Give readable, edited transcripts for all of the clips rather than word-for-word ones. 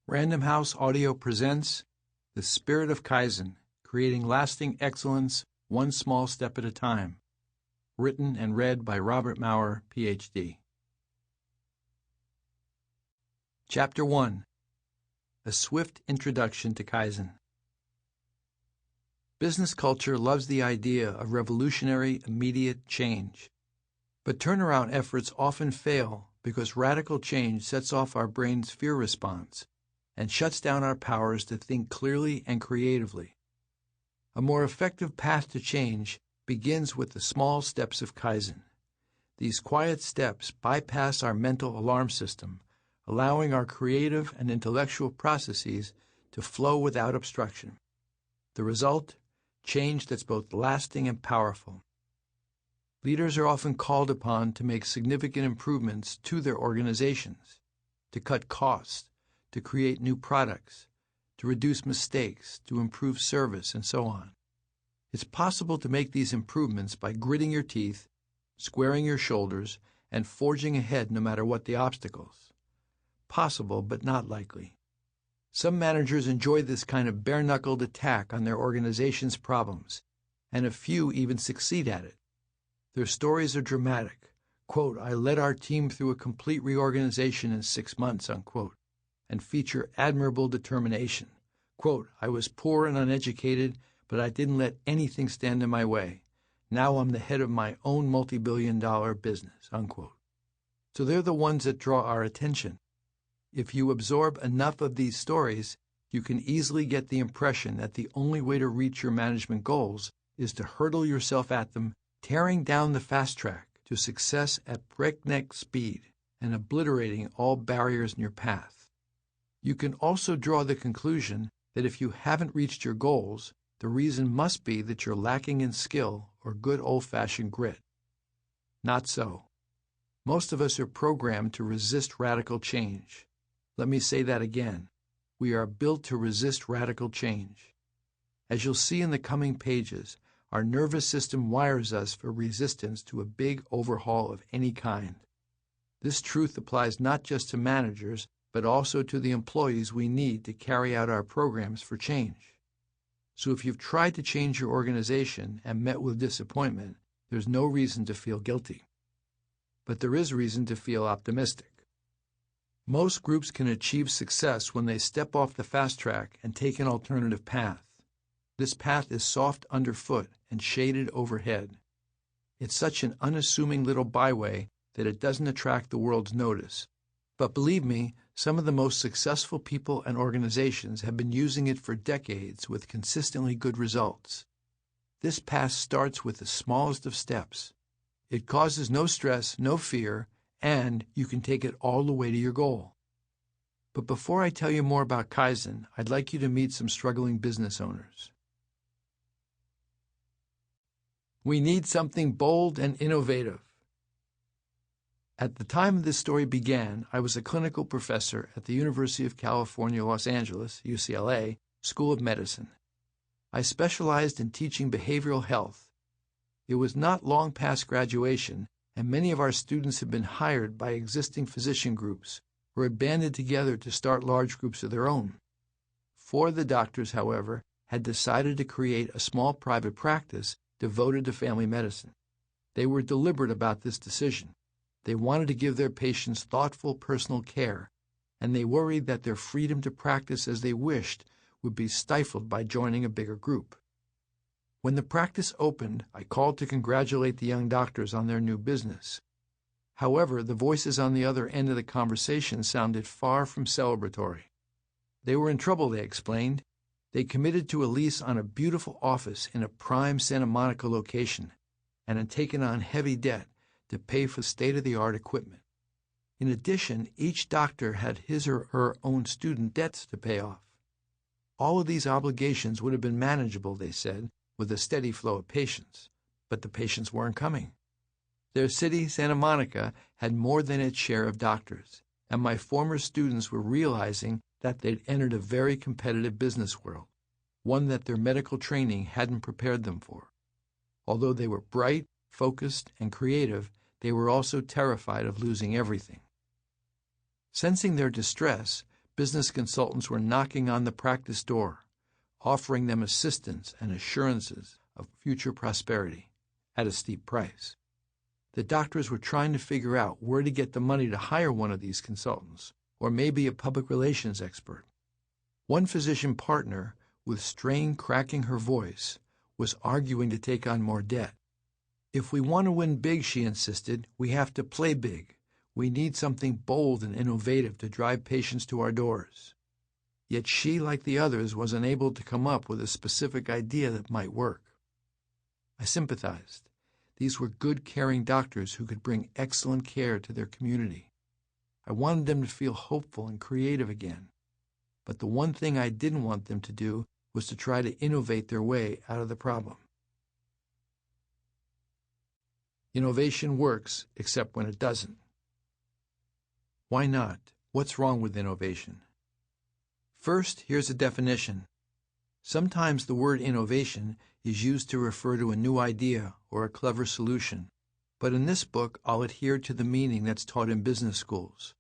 Random House Audio presents The Spirit of Kaizen, Creating Lasting Excellence One Small Step at a Time. Written and read by Robert Maurer, Ph.D. Chapter 1. A Swift Introduction to Kaizen. Business culture loves the idea of revolutionary, immediate change. But turnaround efforts often fail because radical change sets off our brain's fear response and shuts down our powers to think clearly and creatively. A more effective path to change begins with the small steps of Kaizen. These quiet steps bypass our mental alarm system, allowing our creative and intellectual processes to flow without obstruction. The result? Change that's both lasting and powerful. Leaders are often called upon to make significant improvements to their organizations, to cut costs, to create new products, to reduce mistakes, to improve service, and so on. It's possible to make these improvements by gritting your teeth, squaring your shoulders, and forging ahead no matter what the obstacles. Possible, but not likely. Some managers enjoy this kind of bare-knuckled attack on their organization's problems, and a few even succeed at it. Their stories are dramatic. Quote, "I led our team through a complete reorganization in 6 months," unquote, and feature admirable determination. Quote, "I was poor and uneducated, but I didn't let anything stand in my way. Now I'm the head of my own multi-billion-dollar business," unquote. So they're the ones that draw our attention. If you absorb enough of these stories, you can easily get the impression that the only way to reach your management goals is to hurdle yourself at them, tearing down the fast track to success at breakneck speed and obliterating all barriers in your path. You can also draw the conclusion that if you haven't reached your goals, the reason must be that you're lacking in skill or good old-fashioned grit. Not so. Most of us are programmed to resist radical change. Let me say that again. We are built to resist radical change. As you'll see in the coming pages, our nervous system wires us for resistance to a big overhaul of any kind. This truth applies not just to managers, but also to the employees we need to carry out our programs for change. So if you've tried to change your organization and met with disappointment, there's no reason to feel guilty. But there is reason to feel optimistic. Most groups can achieve success when they step off the fast track and take an alternative path. This path is soft underfoot and shaded overhead. It's such an unassuming little byway that it doesn't attract the world's notice. But believe me, some of the most successful people and organizations have been using it for decades with consistently good results. This path starts with the smallest of steps. It causes no stress, no fear, and you can take it all the way to your goal. But before I tell you more about Kaizen, I'd like you to meet some struggling business owners. We need something bold and innovative. At the time this story began, I was a clinical professor at the University of California, Los Angeles, UCLA, School of Medicine. I specialized in teaching behavioral health. It was not long past graduation, and many of our students had been hired by existing physician groups or had banded together to start large groups of their own. 4 of the doctors, however, had decided to create a small private practice devoted to family medicine. They were deliberate about this decision. They wanted to give their patients thoughtful personal care, and they worried that their freedom to practice as they wished would be stifled by joining a bigger group. When the practice opened, I called to congratulate the young doctors on their new business. However, the voices on the other end of the conversation sounded far from celebratory. They were in trouble, they explained. They committed to a lease on a beautiful office in a prime Santa Monica location and had taken on heavy debt to pay for state-of-the-art equipment. In addition, each doctor had his or her own student debts to pay off. All of these obligations would have been manageable, they said, with a steady flow of patients, but the patients weren't coming. Their city, Santa Monica, had more than its share of doctors, and my former students were realizing that they'd entered a very competitive business world, one that their medical training hadn't prepared them for. Although they were bright, focused, and creative, they were also terrified of losing everything. Sensing their distress, business consultants were knocking on the practice door, offering them assistance and assurances of future prosperity at a steep price. The doctors were trying to figure out where to get the money to hire one of these consultants, or maybe a public relations expert. One physician partner, with strain cracking her voice, was arguing to take on more debt. If we want to win big, she insisted, we have to play big. We need something bold and innovative to drive patients to our doors. Yet she, like the others, was unable to come up with a specific idea that might work. I sympathized. These were good, caring doctors who could bring excellent care to their community. I wanted them to feel hopeful and creative again. But the one thing I didn't want them to do was to try to innovate their way out of the problem. Innovation works, except when it doesn't. Why not? What's wrong with innovation? First, here's a definition. Sometimes the word innovation is used to refer to a new idea or a clever solution, but in this book I'll adhere to the meaning that's taught in business schools.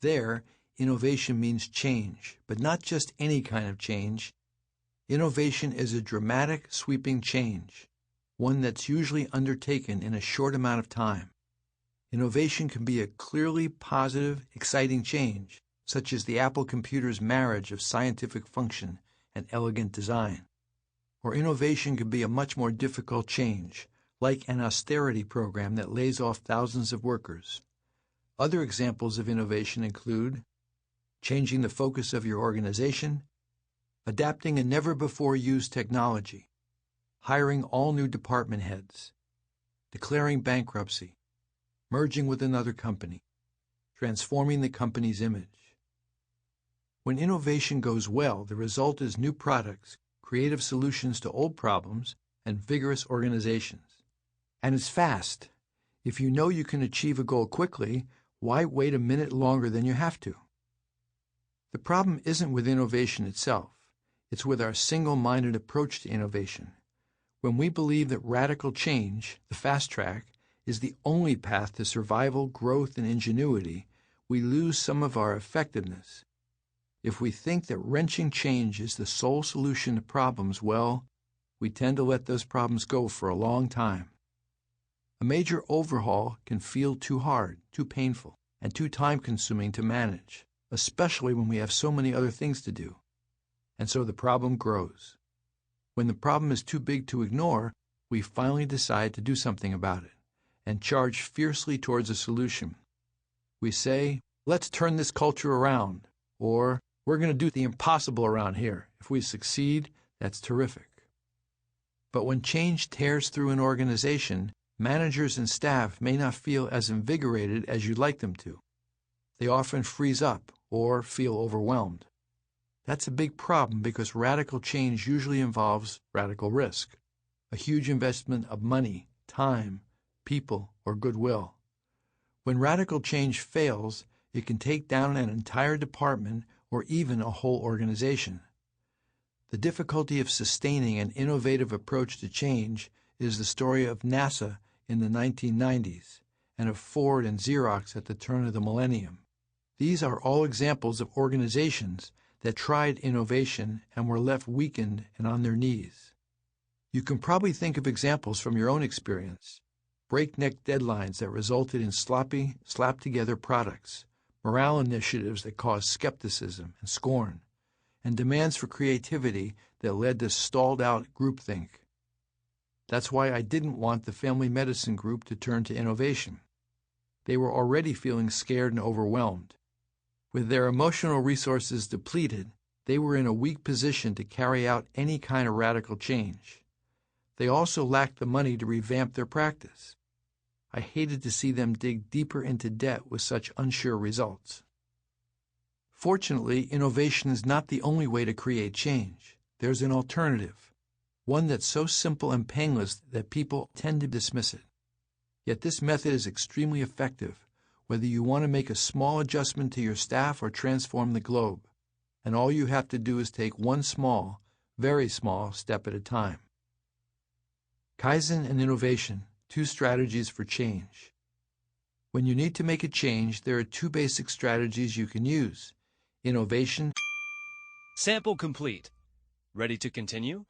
There, innovation means change, but not just any kind of change. Innovation is a dramatic, sweeping change, one that's usually undertaken in a short amount of time. Innovation can be a clearly positive, exciting change, such as the Apple computer's marriage of scientific function and elegant design. Or innovation can be a much more difficult change, like an austerity program that lays off thousands of workers. Other examples of innovation include changing the focus of your organization, adapting a never-before-used technology, hiring all new department heads, declaring bankruptcy, merging with another company, transforming the company's image. When innovation goes well, the result is new products, creative solutions to old problems, and vigorous organizations. And it's fast. If you know you can achieve a goal quickly, why wait a minute longer than you have to? The problem isn't with innovation itself. It's with our single-minded approach to innovation. When we believe that radical change, the fast track, is the only path to survival, growth, and ingenuity, we lose some of our effectiveness. If we think that wrenching change is the sole solution to problems, well, we tend to let those problems go for a long time. A major overhaul can feel too hard, too painful, and too time-consuming to manage, especially when we have so many other things to do. And so the problem grows. When the problem is too big to ignore, we finally decide to do something about it and charge fiercely towards a solution. We say, let's turn this culture around, or we're going to do the impossible around here. If we succeed, that's terrific. But when change tears through an organization, managers and staff may not feel as invigorated as you'd like them to. They often freeze up or feel overwhelmed. That's a big problem because radical change usually involves radical risk, a huge investment of money, time, people, or goodwill. When radical change fails, it can take down an entire department or even a whole organization. The difficulty of sustaining an innovative approach to change is the story of NASA in the 1990s and of Ford and Xerox at the turn of the millennium. These are all examples of organizations that tried innovation and were left weakened and on their knees. You can probably think of examples from your own experience. Breakneck deadlines that resulted in sloppy, slapped-together products, morale initiatives that caused skepticism and scorn, and demands for creativity that led to stalled-out groupthink. That's why I didn't want the family medicine group to turn to innovation. They were already feeling scared and overwhelmed. With their emotional resources depleted, they were in a weak position to carry out any kind of radical change. They also lacked the money to revamp their practice. I hated to see them dig deeper into debt with such unsure results. Fortunately, innovation is not the only way to create change. There's an alternative, one that's so simple and painless that people tend to dismiss it. Yet this method is extremely effective, whether you want to make a small adjustment to your staff or transform the globe, and all you have to do is take one small, very small step at a time. Kaizen and innovation, 2 strategies for change. When you need to make a change, there are 2 basic strategies you can use: innovation. Sample complete. Ready to continue?